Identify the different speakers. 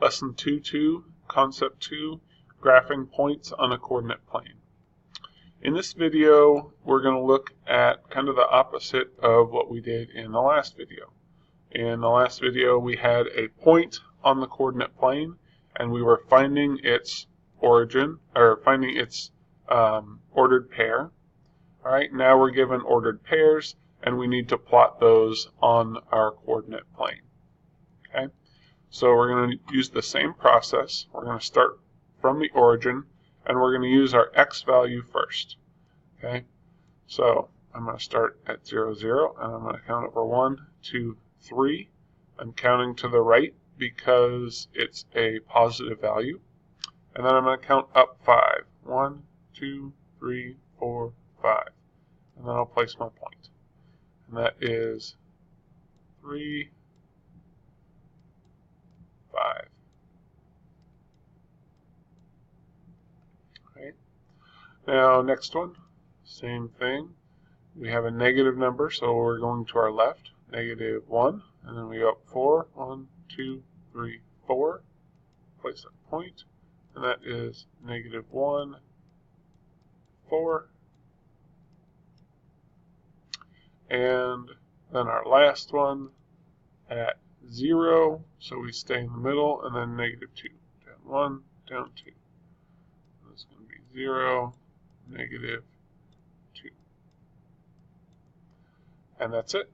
Speaker 1: Lesson 2.2, Concept 2, Graphing Points on a Coordinate Plane. In this video, we're going to look at kind of the opposite of what we did in the last video. In the last video, we had a point on the coordinate plane, and we were finding its origin, or finding its ordered pair. All right, now we're given ordered pairs, and we need to plot those on our coordinate plane. Okay, so we're going to use the same process. We're going to start from the origin, and we're going to use our x value first. Okay, so I'm going to start at 0, 0, and I'm going to count over 1, 2, 3. I'm counting to the right because it's a positive value. And then I'm going to count up 5. 1, 2, 3, 4, 5. And then I'll place my point. And that is 3, 5. Okay. Now, next one, same thing. We have a negative number, so we're going to our left, negative 1, and then we go up 4, 1, 2, 3, 4, place a point, and that is negative 1, 4, and then our last one at 0, so we stay in the middle, and then negative 2, down 1, down 2. That's going to be 0, negative 2. And that's it.